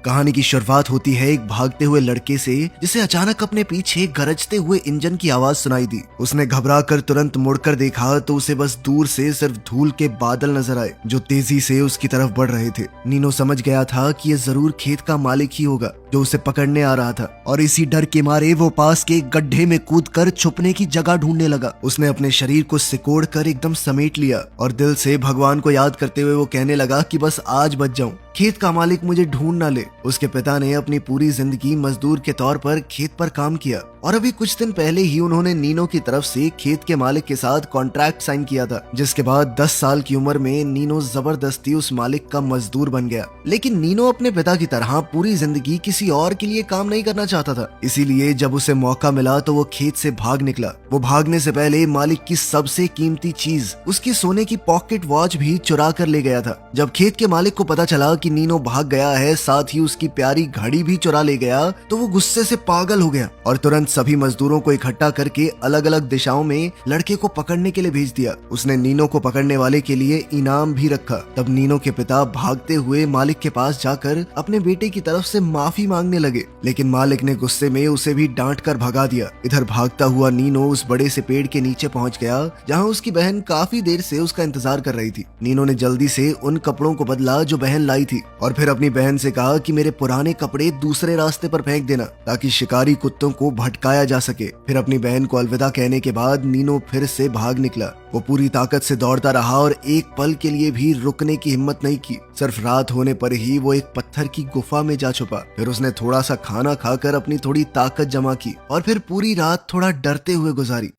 कहानी की शुरुआत होती है एक भागते हुए लड़के से, जिसे अचानक अपने पीछे गरजते हुए इंजन की आवाज सुनाई दी। उसने घबरा कर तुरंत मुड़कर देखा तो उसे बस दूर से सिर्फ धूल के बादल नजर आए जो तेजी से उसकी तरफ बढ़ रहे थे। नीनो समझ गया था कि यह जरूर खेत का मालिक ही होगा जो उसे पकड़ने आ रहा था, और इसी डर के मारे वो पास के एक गड्ढे में कूदकर छुपने की जगह ढूंढने लगा। उसने अपने शरीर को सिकोड़ कर एकदम समेट लिया और दिल से भगवान को याद करते हुए वो कहने लगा कि बस आज बच जाऊं, खेत का मालिक मुझे ढूंढ ना ले। उसके पिता ने अपनी पूरी जिंदगी मजदूर के तौर पर खेत पर काम किया और अभी कुछ दिन पहले ही उन्होंने नीनो की तरफ से खेत के मालिक के साथ कॉन्ट्रैक्ट साइन किया था, जिसके बाद 10 साल की उम्र में नीनो जबरदस्ती उस मालिक का मजदूर बन गया। लेकिन नीनो अपने पिता की तरह पूरी जिंदगी किसी और के लिए काम नहीं करना चाहता था, इसीलिए जब उसे मौका मिला तो वो खेत से भाग निकला। वो भागने से पहले मालिक की सबसे कीमती चीज, उसकी सोने की पॉकेट वॉच भी चुरा कर ले गया था। जब खेत के मालिक को पता चला कि नीनो भाग गया है, साथ ही उसकी प्यारी घड़ी भी चुरा ले गया, तो वो गुस्से से पागल हो गया और तुरंत सभी मजदूरों को इकट्ठा करके अलग अलग दिशाओं में लड़के को पकड़ने के लिए भेज दिया। उसने नीनो को पकड़ने वाले के लिए इनाम भी रखा। तब नीनो के पिता भागते हुए मालिक के पास जाकर अपने बेटे की तरफ से माफी मांगने लगे, लेकिन मालिक ने गुस्से में उसे भी डांट कर भगा दिया। इधर भागता हुआ नीनो उस बड़े से पेड़ के नीचे पहुंच गया जहां उसकी बहन काफी देर से उसका इंतजार कर रही थी। नीनो ने जल्दी से उन कपड़ों को बदला जो बहन लाई थी और फिर अपनी बहन से कहा कि मेरे पुराने कपड़े दूसरे रास्ते पर फेंक देना ताकि शिकारी कुत्तों को भटकाया जा सके। फिर अपनी बहन को अलविदा कहने के बाद नीनो फिर से भाग निकला। वो पूरी ताकत से दौड़ता रहा और एक पल के लिए भी रुकने की हिम्मत नहीं की। सिर्फ रात होने पर ही वो एक पत्थर की गुफा में जा छुपा। फिर उसने थोड़ा सा खाना खाकर अपनी थोड़ी ताकत जमा की और फिर पूरी रात थोड़ा डरते हुए गुजारी।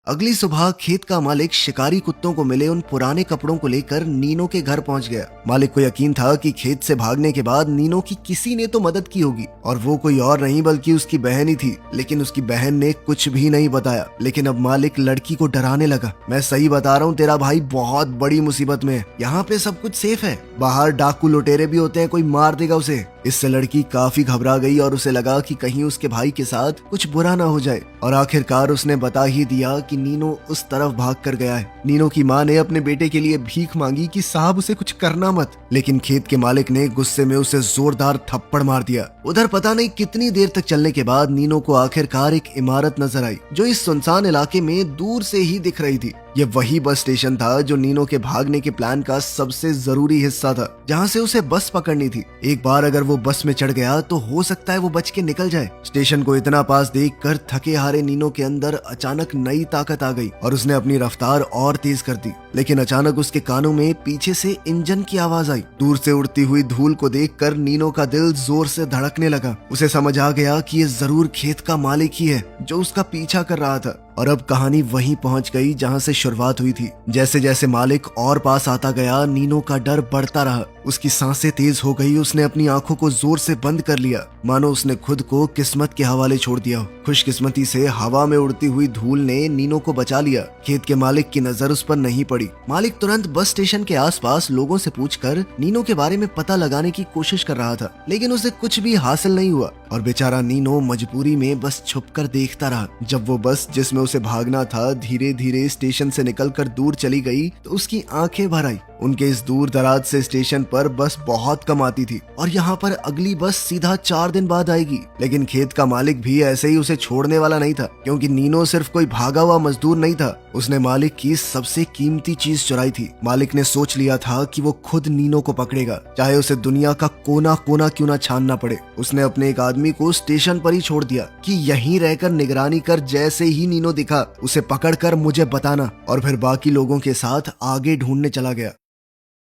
अगली सुबह खेत का मालिक शिकारी कुत्तों को मिले उन पुराने कपड़ों को लेकर नीनो के घर पहुंच गया। मालिक को यकीन था कि खेत से भागने के बाद नीनो की किसी ने तो मदद की होगी और वो कोई और नहीं बल्कि उसकी बहन ही थी, लेकिन उसकी बहन ने कुछ भी नहीं बताया। लेकिन अब मालिक लड़की को डराने लगा। मैं सही बता रहा हूँ, तेरा भाई बहुत बड़ी मुसीबत में है। यहाँ पे सब कुछ सेफ है, बाहर डाकू लुटेरे भी होते हैं, कोई मार देगा उसे। इससे लड़की काफी घबरा गई और उसे लगा कि कहीं उसके भाई के साथ कुछ बुरा ना हो जाए, और आखिरकार उसने बता ही दिया कि नीनो उस तरफ भाग कर गया है। नीनो की माँ ने अपने बेटे के लिए भीख मांगी कि साहब उसे कुछ करना मत, लेकिन खेत के मालिक ने गुस्से में उसे जोरदार थप्पड़ मार दिया। उधर पता नहीं कितनी देर तक चलने के बाद नीनो को आखिरकार एक इमारत नजर आई जो इस सुनसान इलाके में दूर से ही दिख रही थी। ये वही बस स्टेशन था जो नीनो के भागने के प्लान का सबसे जरूरी हिस्सा था, जहाँ से उसे बस पकड़नी थी। एक बार अगर वो बस में चढ़ गया तो हो सकता है वो बच के निकल जाए। स्टेशन को इतना पास देखकर थके हारे नीनो के अंदर अचानक नई ताकत आ गई और उसने अपनी रफ्तार और तेज कर दी। लेकिन अचानक उसके कानों में पीछे से इंजन की आवाज आई। दूर से उड़ती हुई धूल को देखकर नीनो का दिल जोर से धड़कने लगा। उसे समझ आ गया कि ये जरूर खेत का मालिक ही है जो उसका पीछा कर रहा था। और अब कहानी वहीं पहुंच गई जहां से शुरुआत हुई थी। जैसे जैसे मालिक और पास आता गया, नीनो का डर बढ़ता रहा। उसकी सांसें तेज हो गई। उसने अपनी आंखों को जोर से बंद कर लिया, मानो उसने खुद को किस्मत के हवाले छोड़ दिया। खुशकिस्मती से हवा में उड़ती हुई धूल ने नीनो को बचा लिया। खेत के मालिक की नजर उस पर नहीं पड़ी। मालिक तुरंत बस स्टेशन के आसपास लोगों से पूछकर नीनो के बारे में पता लगाने की कोशिश कर रहा था, लेकिन उसे कुछ भी हासिल नहीं हुआ और बेचारा नीनो मजबूरी में बस छुपकर देखता रहा। जब वो बस जिसमें उसे भागना था धीरे धीरे स्टेशन से निकलकर दूर चली गई तो उसकी आंखें भर आई। उनके इस दूर दराज से स्टेशन पर बस बहुत कम आती थी और यहाँ पर अगली बस सीधा 4 दिन बाद आएगी। लेकिन खेत का मालिक भी ऐसे ही उसे छोड़ने वाला नहीं था, क्योंकि नीनो सिर्फ कोई भागा हुआ मजदूर नहीं था, उसने मालिक की सबसे कीमती चीज चुराई थी। मालिक ने सोच लिया था कि वो खुद नीनो को पकड़ेगा, चाहे उसे दुनिया का कोना कोना क्यों ना छानना पड़े। उसने अपने एक आदमी को स्टेशन पर ही छोड़ दिया कि यहीं रहकर निगरानी कर, जैसे ही नीनो दिखा उसे पकड़कर मुझे बताना, और फिर बाकी लोगों के साथ आगे ढूंढने चला गया।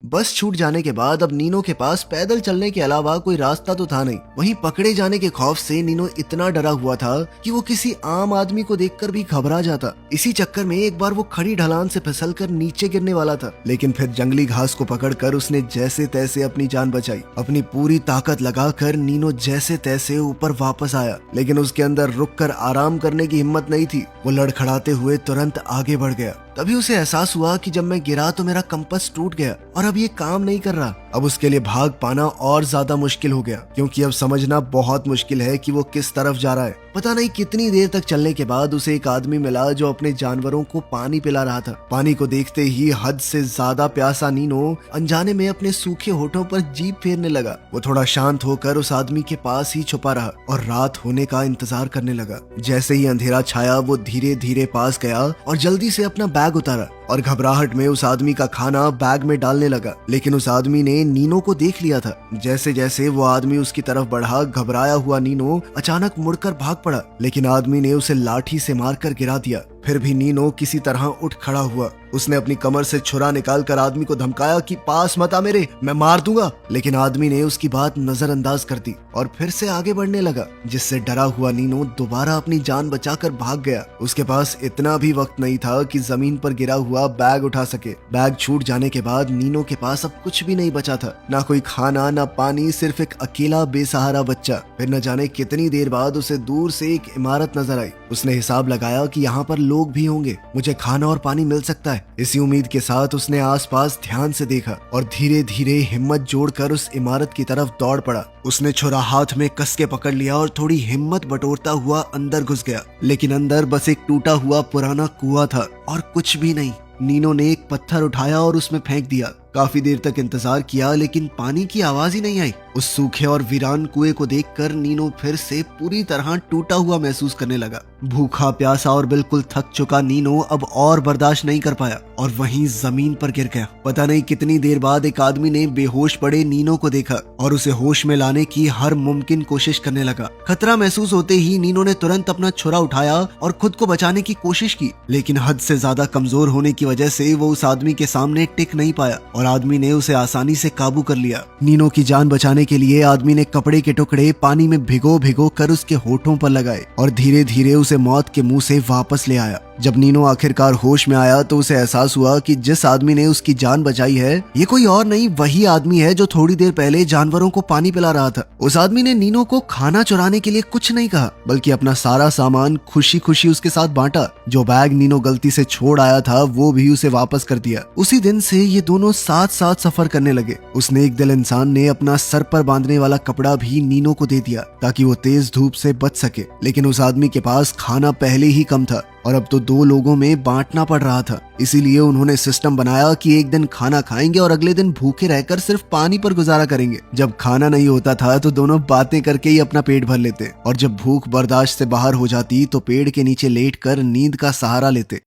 बस छूट जाने के बाद अब नीनो के पास पैदल चलने के अलावा कोई रास्ता तो था नहीं। वहीं पकड़े जाने के खौफ से नीनो इतना डरा हुआ था कि वो किसी आम आदमी को देखकर भी घबरा जाता। इसी चक्कर में एक बार वो खड़ी ढलान से फिसलकर नीचे गिरने वाला था, लेकिन फिर जंगली घास को पकड़कर उसने जैसे तैसे अपनी जान बचाई। अपनी पूरी ताकत लगाकर नीनो जैसे तैसे ऊपर वापस आया, लेकिन उसके अंदर रुककर आराम करने की हिम्मत नहीं थी। वो लड़खड़ाते हुए तुरंत आगे बढ़ गया। तभी उसे एहसास हुआ कि जब मैं गिरा तो मेरा कंपास टूट गया और अब ये काम नहीं कर रहा। अब उसके लिए भाग पाना और ज्यादा मुश्किल हो गया, क्योंकि अब समझना बहुत मुश्किल है कि वो किस तरफ जा रहा है। पता नहीं कितनी देर तक चलने के बाद उसे एक आदमी मिला जो अपने जानवरों को पानी पिला रहा था। पानी को देखते ही हद से ज्यादा प्यासा नीनो अनजाने में अपने सूखे होठों पर जीभ फेरने लगा। वो थोड़ा शांत होकर उस आदमी के पास ही छुपा रहा और रात होने का इंतजार करने लगा। जैसे ही अंधेरा छाया वो धीरे धीरे पास गया और जल्दी से अपना बैग उतारा और घबराहट में उस आदमी का खाना बैग में डालने लगा। लेकिन उस आदमी ने नीनो को देख लिया था। जैसे जैसे वो आदमी उसकी तरफ बढ़ा, घबराया हुआ नीनो अचानक मुड़कर भाग पड़ा, लेकिन आदमी ने उसे लाठी से मारकर गिरा दिया। फिर भी नीनो किसी तरह उठ खड़ा हुआ। उसने अपनी कमर से छुरा निकालकर आदमी को धमकाया कि पास मत आ मेरे, मैं मार दूंगा। लेकिन आदमी ने उसकी बात नजरअंदाज कर दी और फिर से आगे बढ़ने लगा, जिससे डरा हुआ नीनो दोबारा अपनी जान बचाकर भाग गया। उसके पास इतना भी वक्त नहीं था कि जमीन पर गिरा हुआ बैग उठा सके। बैग छूट जाने के बाद नीनो के पास अब कुछ भी नहीं बचा था, ना कोई खाना ना पानी, सिर्फ एक अकेला बेसहारा बच्चा। फिर न जाने कितनी देर बाद उसे दूर से एक इमारत नजर आई। उसने हिसाब लगाया कि यहाँ पर लोग भी होंगे, मुझे खाना और पानी मिल सकता है। इसी उम्मीद के साथ उसने आसपास ध्यान से देखा और धीरे धीरे हिम्मत जोड़कर उस इमारत की तरफ दौड़ पड़ा। उसने छुरा हाथ में कस के पकड़ लिया और थोड़ी हिम्मत बटोरता हुआ अंदर घुस गया। लेकिन अंदर बस एक टूटा हुआ पुराना कुआं था और कुछ भी नहीं। नीनो ने एक पत्थर उठाया और उसमें फेंक दिया। काफी देर तक इंतजार किया, लेकिन पानी की आवाज ही नहीं आई। उस सूखे और वीरान कुएं को देखकर नीनो फिर से पूरी तरह टूटा हुआ महसूस करने लगा। भूखा प्यासा और बिल्कुल थक चुका नीनो अब और बर्दाश्त नहीं कर पाया और वहीं जमीन पर गिर गया। पता नहीं कितनी देर बाद एक आदमी ने बेहोश पड़े नीनो को देखा और उसे होश में लाने की हर मुमकिन कोशिश करने लगा। खतरा महसूस होते ही नीनो ने तुरंत अपना छुरा उठाया और खुद को बचाने की कोशिश की, लेकिन हद से ज्यादा कमजोर होने की वजह से वो उस आदमी के सामने टिक नहीं पाया और आदमी ने उसे आसानी से काबू कर लिया। नीनो की जान बचाने के लिए आदमी ने कपड़े के टुकड़े पानी में भिगो भिगो कर उसके होठों पर लगाए और धीरे धीरे उसे मौत के मुंह से वापस ले आया। जब नीनो आखिरकार होश में आया तो उसे एहसास हुआ कि जिस आदमी ने उसकी जान बचाई है ये कोई और नहीं, वही आदमी है जो थोड़ी देर पहले जानवरों को पानी पिला रहा था। उस आदमी ने नीनो को खाना चुराने के लिए कुछ नहीं कहा, बल्कि अपना सारा सामान खुशी खुशी उसके साथ बांटा। जो बैग नीनो गलती से छोड़ आया था वो भी उसे वापस कर दिया। उसी दिन से ये दोनों साथ साथ सफर करने लगे। उस नेक दिल इंसान ने अपना सर पर बांधने वाला कपड़ा भी नीनो को दे दिया ताकि वो तेज धूप से बच सके। लेकिन उस आदमी के पास खाना पहले ही कम था और अब तो 2 लोगों में बांटना पड़ रहा था। इसीलिए उन्होंने सिस्टम बनाया कि एक दिन खाना खाएंगे और अगले दिन भूखे रहकर सिर्फ पानी पर गुजारा करेंगे। जब खाना नहीं होता था तो दोनों बातें करके ही अपना पेट भर लेते और जब भूख बर्दाश्त से बाहर हो जाती तो पेड़ के नीचे लेटकर नींद का सहारा लेते।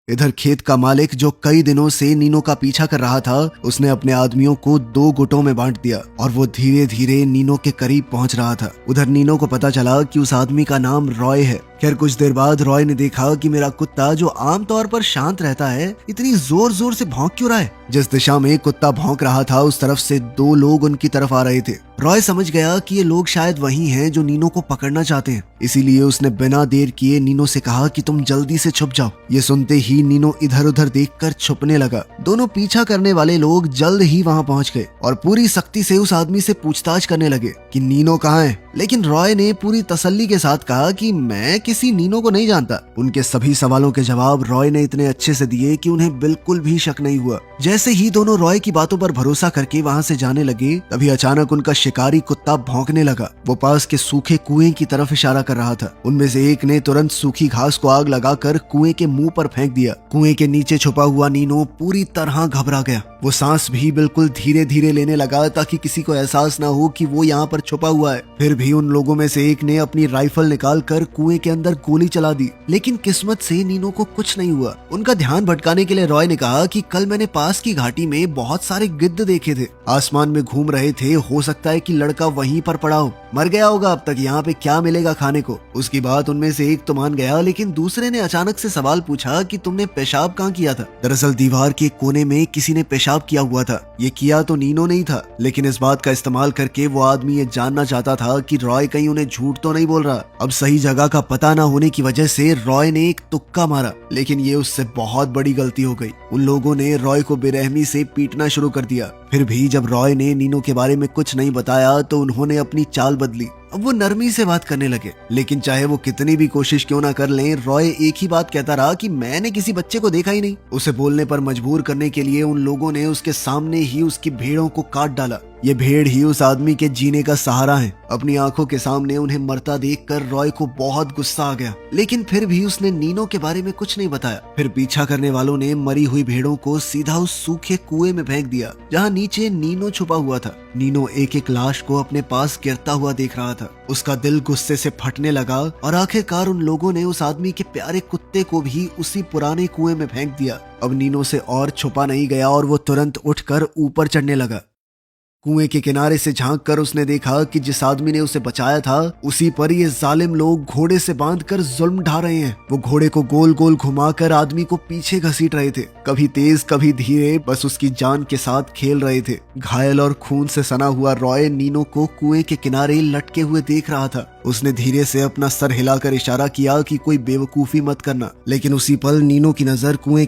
इधर खेत का मालिक जो कई दिनों से नीनो का पीछा कर रहा था, उसने अपने आदमियों को 2 गुटों में बांट दिया और वो धीरे धीरे नीनो के करीब पहुंच रहा था। उधर नीनो को पता चला कि उस आदमी का नाम रॉय है। खैर कुछ देर बाद रॉय ने देखा कि मेरा कुत्ता जो आमतौर पर शांत रहता है इतनी जोर जोर से भौंक क्यों रहा है। जिस दिशा में कुत्ता भौंक रहा था उस तरफ से 2 लोग उनकी तरफ आ रहे थे। रॉय समझ गया कि ये लोग शायद वही हैं जो नीनो को पकड़ना चाहते हैं, इसीलिए उसने बिना देर किए नीनो से कहा कि तुम जल्दी से छुप जाओ। ये सुनते ही नीनो इधर उधर देखकर छुपने लगा। दोनों पीछा करने वाले लोग जल्द ही वहां पहुंच गए और पूरी सख्ती से उस आदमी से पूछताछ करने लगे कि नीनो कहाँ है। लेकिन रॉय ने पूरी तसल्ली के साथ कहा कि मैं किसी नीनो को नहीं जानता। उनके सभी सवालों के जवाब रॉय ने इतने अच्छे से दिए कि उन्हें बिल्कुल भी शक नहीं हुआ। जैसे ही दोनों रॉय की बातों पर भरोसा करके वहां से जाने लगे, तभी अचानक उनका शिकारी कुत्ता भौंकने लगा। वो पास के सूखे कुएं की तरफ इशारा कर रहा था। उनमें से एक ने तुरंत सूखी घास को आग लगाकर कुएं के मुंह पर फेंक दिया। कुएं के नीचे छुपा हुआ नीनो पूरी तरह घबरा गया। वो सांस भी बिल्कुल धीरे धीरे लेने लगा ताकि किसी को एहसास ना हो कि वो यहाँ पर छुपा हुआ है। फिर भी उन लोगों में से एक ने अपनी राइफल निकालकर कुएं के अंदर गोली चला दी, लेकिन किस्मत से नीनो को कुछ नहीं हुआ। उनका ध्यान भटकाने के लिए रॉय ने कहा कि कल मैंने पास की घाटी में बहुत सारे गिद्ध देखे थे, आसमान में घूम रहे थे, हो सकता है कि लड़का वहीं पर पड़ा हो, मर गया होगा, अब तक यहाँ पे क्या मिलेगा खाने को। उसकी बात उनमें से एक तो मान गया, लेकिन दूसरे ने अचानक से सवाल पूछा कि तुमने पेशाब कहाँ किया था। दरअसल दीवार के कोने में किसी ने पेशाब किया हुआ था। ये किया तो नीनो नहीं था, लेकिन इस बात का इस्तेमाल करके वो आदमी ये जानना चाहता था कि रॉय कहीं उन्हें झूठ तो नहीं बोल रहा। अब सही जगह का पता न होने की वजह से रॉय ने एक तुक्का मारा, लेकिन ये उससे बहुत बड़ी गलती हो गई। उन लोगों ने रॉय को बेरहमी से पीटना शुरू कर दिया। फिर भी जब रॉय ने नीनो के बारे में कुछ नहीं बताया तो उन्होंने अपनी चाल बदली अब वो नरमी से बात करने लगे, लेकिन चाहे वो कितनी भी कोशिश क्यों ना कर लें, रॉय एक ही बात कहता रहा कि मैंने किसी बच्चे को देखा ही नहीं। उसे बोलने पर मजबूर करने के लिए उन लोगों ने उसके सामने ही उसकी भेड़ों को काट डाला। ये भेड़ ही उस आदमी के जीने का सहारा है। अपनी आंखों के सामने उन्हें मरता देखकर रॉय को बहुत गुस्सा आ गया, लेकिन फिर भी उसने नीनो के बारे में कुछ नहीं बताया। फिर पीछा करने वालों ने मरी हुई भेड़ों को सीधा उस सूखे कुएं में फेंक दिया जहां नीचे नीनो छुपा हुआ था। नीनो एक एक लाश को अपने पास गिरता हुआ देख रहा था। उसका दिल गुस्से से फटने लगा और आखिरकार उन लोगों ने उस आदमी के प्यारे कुत्ते को भी उसी पुराने कुएं में फेंक दिया। अब नीनो से और छुपा नहीं गया और वो तुरंत उठकर ऊपर चढ़ने लगा। कुएं के किनारे से झांक कर उसने देखा कि जिस आदमी ने उसे बचाया था उसी पर ये जालिम लोग घोड़े से बांधकर जुल्म ढा रहे हैं। वो घोड़े को गोल गोल घुमाकर आदमी को पीछे घसीट रहे थे, कभी तेज कभी धीरे, बस उसकी जान के साथ खेल रहे थे। घायल और खून से सना हुआ रॉय नीनो को कुएं के किनारे लटके हुए देख रहा था। उसने धीरे से अपना सर हिलाकर इशारा किया कि कोई बेवकूफी मत करना, लेकिन उसी पल नीनो की नजर कुएं